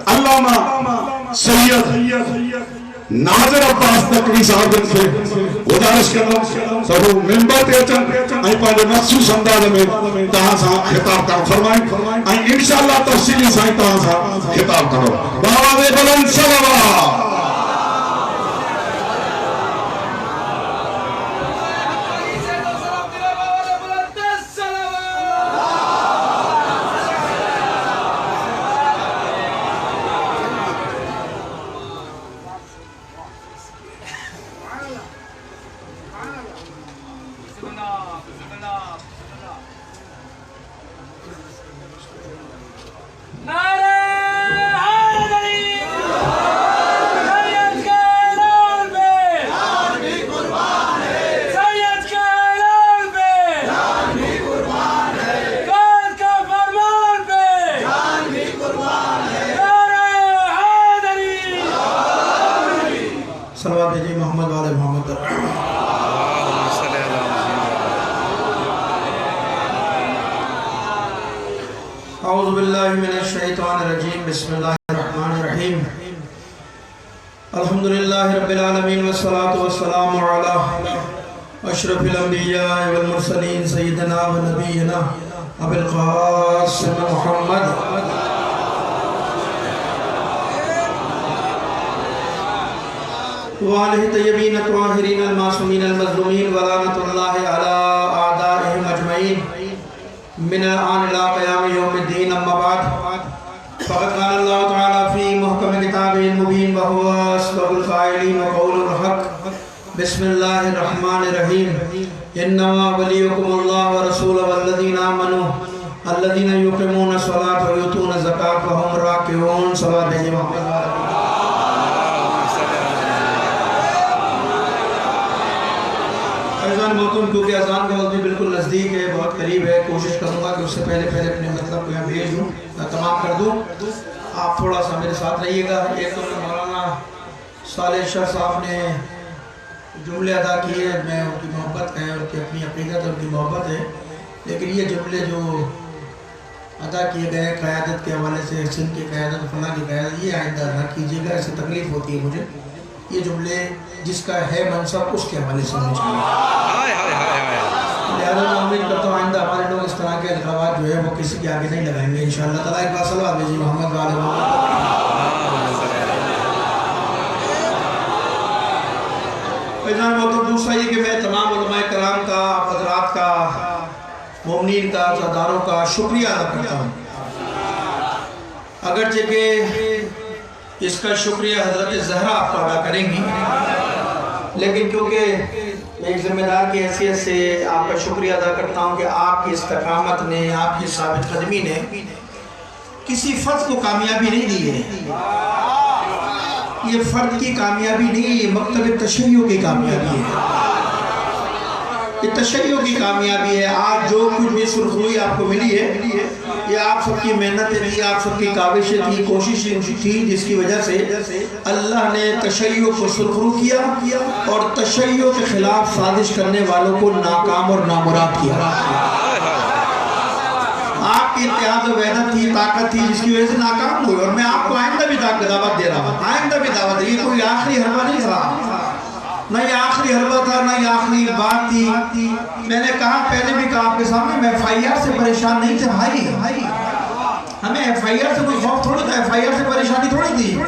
علامہ سید ناظر عباس نقوی صاحب سے گزارش کروں سبو ممبر تے اچن ائیں پانجو مخصوص انداز میں تہاں سان خطاب کرو فرمائیں ائیں انشاءاللہ تفصیلی سائیں تہاں سان خطاب کرو بآواز بلند صلوات صلوات جی محمد والے محمد اعوذ باللہ من الشیطان الرجیم بسم اللہ الرحمن الرحیم الحمدللہ رب العالمین والصلاة والسلام علی اشرف الانبیاء والمرسلین سیدنا و نبینا ابو القاسم محمد وآلہ طیبین الطاہرین المعصومین المظلومین ولعنۃ اللہ علی اعدائہم اجمعین من الآن الى قیام یوم الدین اما بعد فقد قال اللہ تعالی فی محکم کتابہ المبین وہو اصدق القائلین وقول الحق بسم اللہ الرحمن الرحیم انما ولیکم اللہ ورسولہ والذین آمنوا الذین یقیمون الصلاۃ ویؤتون الزکاۃ وهم راکعون صلوات جی محمد اذان محترم کیونکہ اذان کا وقت بھی بالکل نزدیک ہے بہت قریب ہے کوشش کروں گا کہ اس سے پہلے اپنے مطلب کو یہاں بھیج دوں تمام کر دوں آپ تھوڑا سا میرے ساتھ رہیے گا ایک تو مولانا صالح شاہ صاحب نے جملے ادا کیے میں ان کی محبت ہے ان کی اپنی عقیدت ان کی محبت ہے لیکن یہ جملے جو ادا کیے گئے قیادت کے حوالے سے سندھ کی قیادت فلاں کی قیادت یہ آئندہ نہ کیجیے گا ایسے تکلیف ہوتی ہے مجھے یہ جملے جس کا ہے منصب اس کے حوالے سے ہونے چاہیے لہذا میں امید کرتا ہوں آئندہ ہمارے لوگ اس طرح کے القابات جو ہے وہ کسی کے آگے نہیں لگائیں گے انشاءاللہ تعالیٰ ایک بار صلوات بھیجیے محمد والے محمد فیضان محترم دوسرا یہ کہ میں تمام علماء کرام کا حضرات کا مومنین کا عزاداروں کا شکریہ ادا کرتا ہوں اگرچہ کہ اس کا شکریہ حضرت زہرا آپ کو ادا کریں گی لیکن کیونکہ میں ایک ذمہ دار کی حیثیت سے آپ کا شکریہ ادا کرتا ہوں کہ آپ کی استقامت نے آپ کی ثابت قدمی نے کسی فرد کو کامیابی نہیں دی ہے یہ فرد کی کامیابی نہیں یہ مکتب تشیع کی کامیابی ہے یہ تشیع کی کامیابی ہے آج جو کچھ بھی سرخروئی آپ کو ملی ہے یہ آپ سب کی محنتیں تھی آپ سب کی کاوشیں تھی کوششیں تھی جس کی وجہ سے اللہ نے تشیع کو سرخرو کیا اور تشیع کے خلاف سازش کرنے والوں کو ناکام اور نامراد کیا آپ کی اتحاد و وحدت تھی طاقت تھی جس کی وجہ سے ناکام ہوئی اور میں آپ کو آئندہ بھی دعوت دے رہا ہوں آئندہ بھی دعوت یہ کوئی آخری حربہ نہیں تھا نہ یہ آخری حربہ تھا نہ یہ آخری بات تھی میں نے کہا پہلے بھی کہا آپ کے سامنے میں ایف آئی آر سے پریشان نہیں تھے بھائی ہمیں ایف آئی آر سے کوئی خوف تھوڑی تھا ایف آئی آر سے پریشانی تھوڑی تھی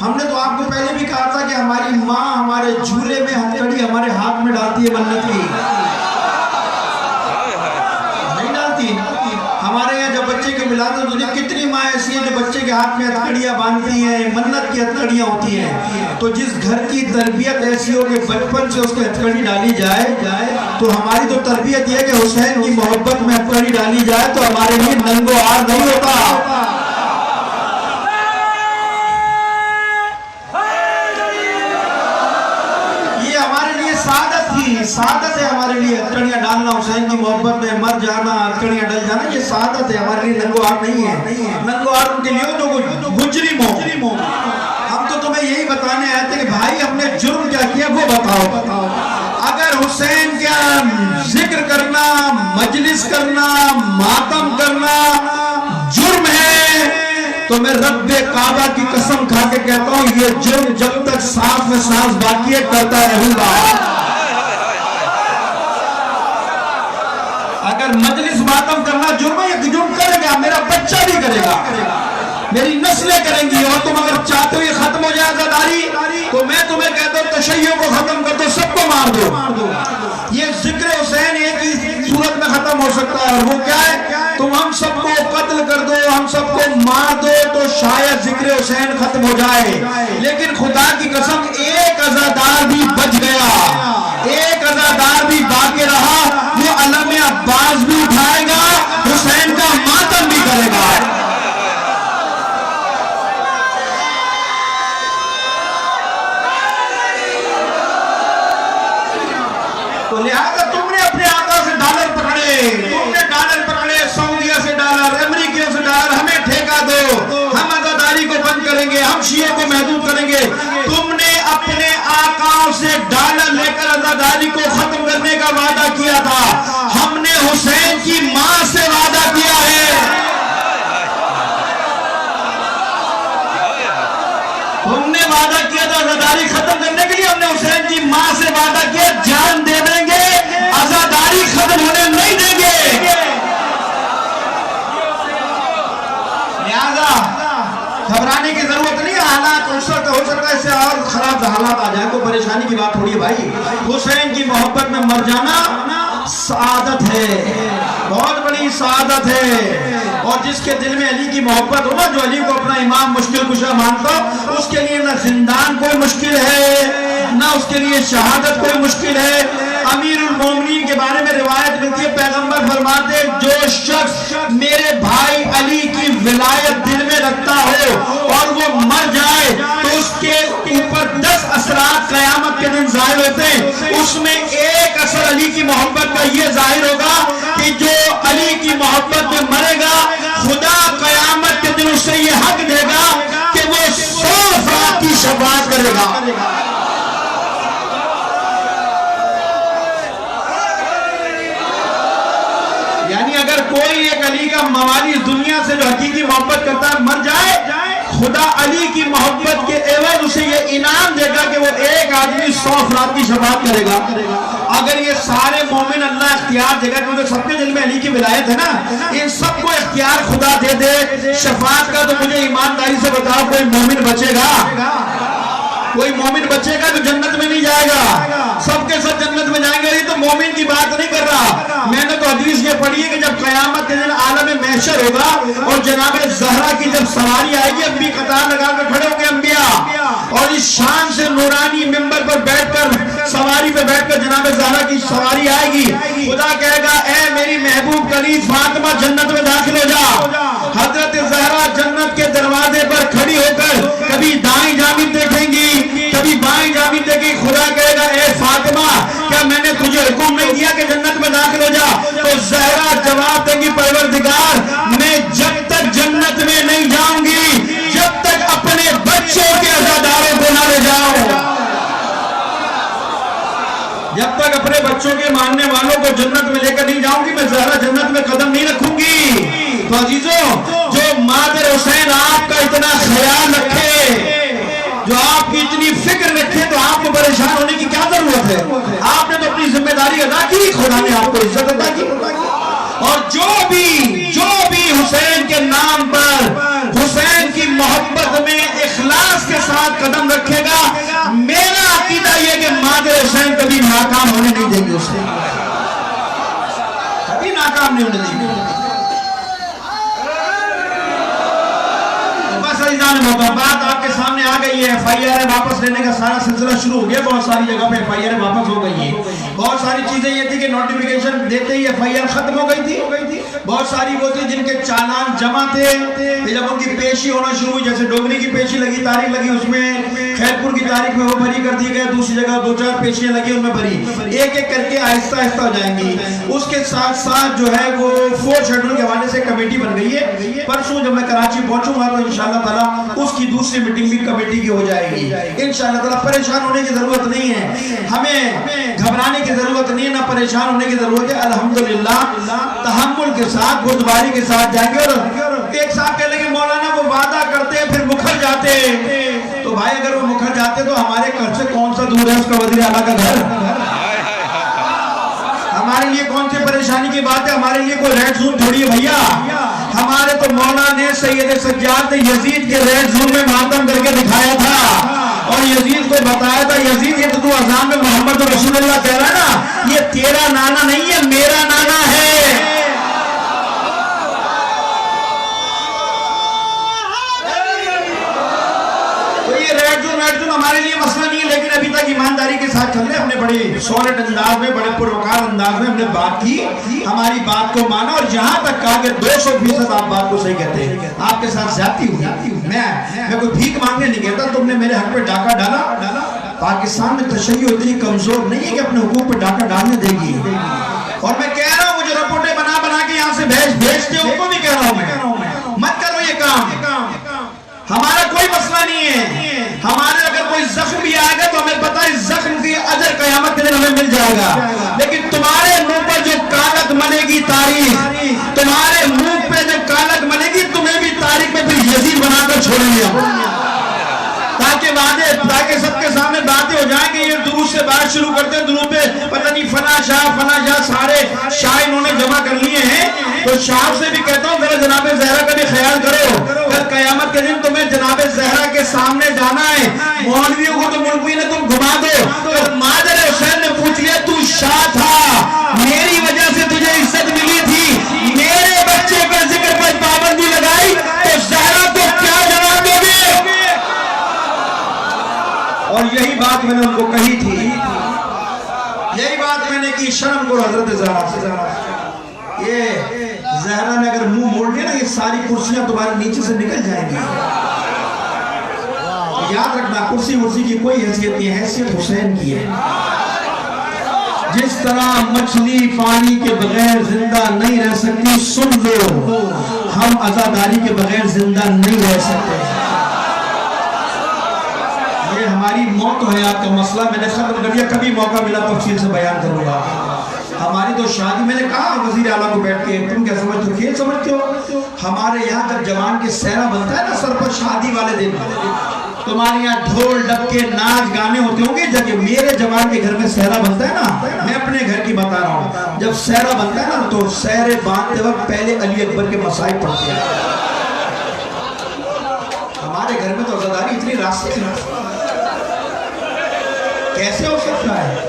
ہم نے تو آپ کو پہلے بھی کہا تھا کہ ہماری ماں ہمارے جھولے میں ہتھکڑی ہمارے ہاتھ میں ڈالتی ہے منت کی نہیں ڈالتی ہمارے یہاں جب بچے کے ولادت ہوتی ہے کتنی ماں ایسی ہیں جو بچے کے ہاتھ میں ہتھکڑیاں باندھتی ہیں منت کی ہتھکڑیاں ہوتی ہیں تو جس گھر کی تربیت ایسی ہو کہ بچپن سے اس کے ہتھکڑی ڈالی جائے تو ہماری تو تربیت یہ کہ حسین کی محبت میں ہتھکڑی ڈالی جائے تو ہمارے لیے ننگ و عار نہیں ہوتا یہ ہمارے لیے سعادت تھی سعادت ہے ہمارے لیے ہتھکڑیاں ڈالنا حسین کی محبت میں مر جانا ہتھکڑیاں ڈل جانا یہ سعادت ہے ہمارے لیے ننگ و عار نہیں ہے ننگ و عار ان کے لیے جو مجرم ہو ہم تو تمہیں یہی بتانے آئے تھے کہ بھائی ہم نے جرم کیا کیا وہ بتاؤ اگر حسین کا ذکر کرنا مجلس کرنا ماتم کرنا جرم ہے تو میں رب کعبہ کی قسم کھا کے کہتا ہوں یہ جرم جب تک سانس میں سانس باقی ہے کرتا رہوں گا. اگر مجلس ماتم کرنا جرم ہے، یہ جرم کرے گا، میرا بچہ بھی کرے گا، میری نسلیں کریں گی. اور تم اگر چاہتے ہو یہ ختم ہو جائے عزاداری تو میں تمہیں کہتا ہوں تشیع کو ختم کر دو، سب کو مار دو. یہ ذکر حسین ایک ہی صورت میں ختم ہو سکتا ہے، اور وہ کیا ہے؟ تم ہم سب کو قتل کر دو، ہم سب کو مار دو تو شاید ذکر حسین ختم ہو جائے. لیکن خدا کی قسم ایک عزادار بھی بچ گیا، ایک عزادار بھی باقی رہا، وہ علم عباس بھی اٹھائے گا، حسین کا ماتم بھی کرے گا. تو لہذا تم نے اپنے آقا سے ڈالر پکڑے، تم نے ڈالر پکڑے، سعودیہ سے ڈالر، امریکیوں سے ڈالر، ہمیں ٹھیکہ دو، ہم عزاداری کو بند کریں گے، ہم شیعہ کو محدود کریں گے. تم نے اپنے آقا سے ڈالر لے کر عزاداری کو ختم کرنے کا وعدہ کیا تھا، ہم نے حسین کی ماں سے وعدہ کیا ہے. تم نے وعدہ کیا تھا عزاداری ختم کرنے کے لیے، ہم نے حسین کی ماں سے وعدہ کیا جان دے دیں گے، عزاداری ختم ہونے نہیں دیں گے. لہذا گھبرانے کی ضرورت نہیں، حالات ہو سکتا ہے اس سے اور خراب حالات آ جائیں، کوئی پریشانی کی بات تھوڑی ہے بھائی. حسین کی محبت میں مر جانا سعادت ہے، بہت بڑی سعادت ہے. اور جس کے دل میں علی کی محبت ہو نا، جو علی کو اپنا امام مشکل کشا مانتا، اس کے لیے نہ زندان کوئی مشکل ہے، نہ اس کے لیے شہادت کوئی مشکل ہے. امیر المومنین کے بارے میں روایت ملتی ہے، پیغمبر فرماتے جو شخص میرے بھائی علی کی ولایت دل میں رکھتا ہو اور وہ مر جائے تو اس کے اوپر 10 اثرات قیامت کے دن ظاہر ہوتے ہیں. اس میں ایک اثر علی کی محبت کا یہ ظاہر ہوگا کہ جو علی کی محبت میں مرے گا، خدا قیامت کے دن اسے یہ حق دے گا کہ وہ 100 افراد کی شفاعت کرے گا. یعنی اگر کوئی ایک علی کا موالی اس دنیا سے جو حقیقی محبت کرتا ہے مر جائے، خدا علی کی محبت کے عوض اسے یہ انعام دے گا کہ وہ ایک آدمی 100 افراد کی شفاعت کرے گا. اگر یہ سارے مومن اللہ اختیار دے گا، کیونکہ سب کے دل میں علی کی ولایت ہے نا، ان سب کو اختیار خدا دے دے شفاعت کا، تو مجھے ایمانداری سے بتاؤ کوئی مومن بچے گا؟ کوئی مومن بچے گا جو جنت میں نہیں جائے گا؟ سب کے سب جنت میں جائیں گے. یہ تو مومن کی بات نہیں کر رہا. میں نے تو حدیث یہ پڑھی ہے کہ جب قیامت کے دن عالم محشر ہوگا اور جناب زہرا کی جب سواری آئے گی، انبیاء قطار لگا کر کھڑے ہوں گے انبیاء، اور اس شان سے نورانی ممبر پر بیٹھ کر سواری پہ بیٹھ کر جناب زہرا کی سواری آئے گی. خدا کہے گا اے میری محبوب کنیز فاطمہ جنت میں داخل ہو جا. حضرت زہرا جنت کے دروازے پر کھڑی ہو کر کبھی دائیں جانب دیکھیں گی، کبھی بائیں جانب دیکھیں. خدا کہے گا اے فاطمہ کیا میں نے تجھے حکم نہیں دیا کہ جنت میں داخل ہو جا؟ تو زہرا جواب دے گی پروردگار میں جب تک جنت میں نہیں جاؤں گی جب تک اپنے بچوں کے عزاداروں کو نہ لے جاؤں، جب تک اپنے بچوں کے ماننے والوں کو جنت میں لے کر نہیں جاؤں گی میں زہرا جنت میں قدم نہیں رکھوں گی. تو عزیزوں، جو مادر حسین آپ کا اتنا خیال رکھے، جو آپ کی اتنی فکر رکھے، تو آپ کو پریشان ہونے کی کیا ضرورت ہے؟ آپ نے تو اپنی ذمہ داری ادا کی، خدا نے آپ کو عزت عطا کی. اور جو بھی حسین کے نام پر حسین کی محبت میں اخلاص کے ساتھ قدم رکھے گا، میرا عقیدہ یہ کہ مادر حسین کبھی ناکام ہونے نہیں دیں گے، اسے کبھی ناکام نہیں ہونے دیں گے. بات آپ کے سامنے آ گئی ہے. ایف آئی آر واپس لینے کا سارا سلسلہ شروع ہو گیا. بہت ساری جگہ پہ ایف آئی آر واپس ہو گئی ہے. بہت ساری چیزیں یہ تھی کہ نوٹیفیکیشن دیتے ہی ایف آئی آر ختم ہو گئی تھی. بہت ساری وہ تھی جن کے چالان جمع تھے، جب ان کی پیشی ہونا شروع ہوئی، جیسے ڈوگری کی پیشی لگی، تاریخ لگی، اس میں خیرپور کی تاریخ میں وہ بری کر دی گئے، دوسری جگہ 2-4 پیشیاں لگی ان میں بری. ایک ایک کر کے آہستہ آہستہ ہو جائیں گی. اس کے ساتھ ساتھ جو ہے وہ 4 شیڈول کے حوالے سے کمیٹی بن گئی ہے. پرسوں جب میں کراچی پہنچوں گا تو انشاءاللہ تعالیٰ اس کی دوسری میٹنگ بھی کمیٹی کی ہو جائے گی انشاءاللہ تعالیٰ. پریشان ہونے کی ضرورت نہیں ہے، ہمیں گھبرانے کی ضرورت نہیں ہے، نہ پریشان ہونے کی ضرورت ہے. الحمدللہ تحمل کے ساتھ، بردباری کے ساتھ جائیں گے. اور ایک صاحب کہنے لگے مولانا وہ وعدہ کرتے پھر مکھر جاتے. تو بھائی اگر وہ مکھر جاتے تو ہمارے گھر سے کون سا دور ہے اس کا وزیر اعلیٰ کا گھر؟ ہمارے لیے کون سی پریشانی کی بات ہے؟ ہمارے لیے کوئی ریڈ زون تھوڑی ہے بھیا. ہمارے تو مولا نے سید سجاد نے یزید کے ریڈ زون میں ماتم کر کے دکھایا تھا اور یزید کو بتایا تھا یزید یہ تو اذان میں محمد رسول اللہ کہہ رہا ہے نا یہ تیرا نانا نہیں ہے میرا نانا ہے. ہمارے لیے مسئلہ نہیں ہے لیکن ابھی تک ایمانداری کے ساتھ چل رہے اپنے بڑے سولٹ انداز میں بڑے پروکار انداز میں ہم نے بات کی ہماری بات کو مانا اور جہاں تک کہا کہ 200% آپ بات کو صحیح کہتے ہیں. آپ کے ساتھ زیادتی ہوئی میں کوئی بھیک مانگنے نہیں کہتا تم نے میرے حق پہ ڈاکہ ڈالا. پاکستان میں تشیع اتنی کمزور نہیں ہے کہ اپنے حقوق پہ ڈاکہ ڈالنے دے گی. اور میں کہہ رہا ہوں وہ جو رپورٹیں بنا کے یہاں سے بھیجتے ان کو بھی کہہ رہا ہوں میں مت کرو یہ کام. ہمارا کوئی مسئلہ نہیں ہے. ہمارے اگر کوئی زخم بھی آئے گا تو ہمیں پتا ہے زخم کی اجر قیامت کے دن ہمیں مل جائے گا. لیکن تمہارے منہ پر جو کالک ملے گی تاریخ تمہارے منہ پہ جو کالک ملے گی تمہیں بھی تاریخ میں پھر یزید بنا کر چھوڑیں گے تاکہ سب کے سامنے باتیں ہو جائیں کہ یہ دروس سے بات شروع کرتے ہیں دروس پہ پتہ نہیں فنا شاہ سارے شاہ انہوں نے جمع کر لیے ہیں. تو شاہ سے بھی کہتا ہوں ذرا جناب زہرا کا بھی خیال کرو. کل قیامت کے دن تمہیں جناب زہرا کے سامنے جانا ہے. مولویوں کو تو مولوی نے تم گھما دو. مادر حسین نے پوچھ لیا تو شاہ تھا میری وجہ سے تجھے عزت ملی تھی میرے بچے کے ذکر پر پابندی لگائی تو زہرا کو کیا جواب دو گے؟ اور یہی بات میں نے ان کو کہی تھی یہی بات میں نے کی. شرم کرو حضرت زہرا سے. یہ زہرا نے اگر منہ موڑ دیا نا یہ ساری کرسیاں تمہارے نیچے سے نکل جائیں گی. یاد رکھنا کرسی کی کوئی حیثیت نہیں ہے حیثیت حسین کی ہے. جس طرح مچھلی پانی کے بغیر زندہ نہیں رہ سکتی سن لو ہم عزاداری کے بغیر زندہ نہیں رہ سکتے. یہ ہماری موت و حیات کا مسئلہ میں نے ختم کر دیا. کبھی موقع ملا تفصیل سے بیان کروں گا. ہماری تو شادی میں نے کہا وزیر اعلیٰ کو بیٹھ کے تم کیا سمجھتے ہو کھیل سمجھتے ہو؟ ہمارے یہاں جب جوان کے سہرا بنتا ہے نا سر پر شادی والے دن تمہارے یہاں ڈھول ڈبکے ناچ گانے ہوتے ہوں گے. جب میرے جوان کے گھر میں سہرا بنتا ہے نا میں اپنے گھر کی بتا رہا ہوں جب سہرا بنتا ہے نا تو سہرے باندھتے وقت پہلے علی اکبر کے مصائب پڑھتے ہیں. ہمارے گھر میں تو عزاداری اتنی راستے کیسے ہو سکتا ہے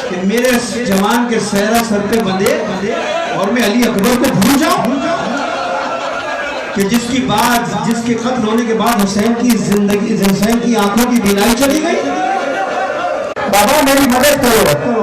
کہ میرے جوان کے سہرا سر پہ بندے اور میں علی اکبر کو بھول جاؤں کہ جس کے قتل ہونے کے بعد حسین کی زندگی حسین کی آنکھوں کی بینائی چلی گئی. بابا میری مدد کرو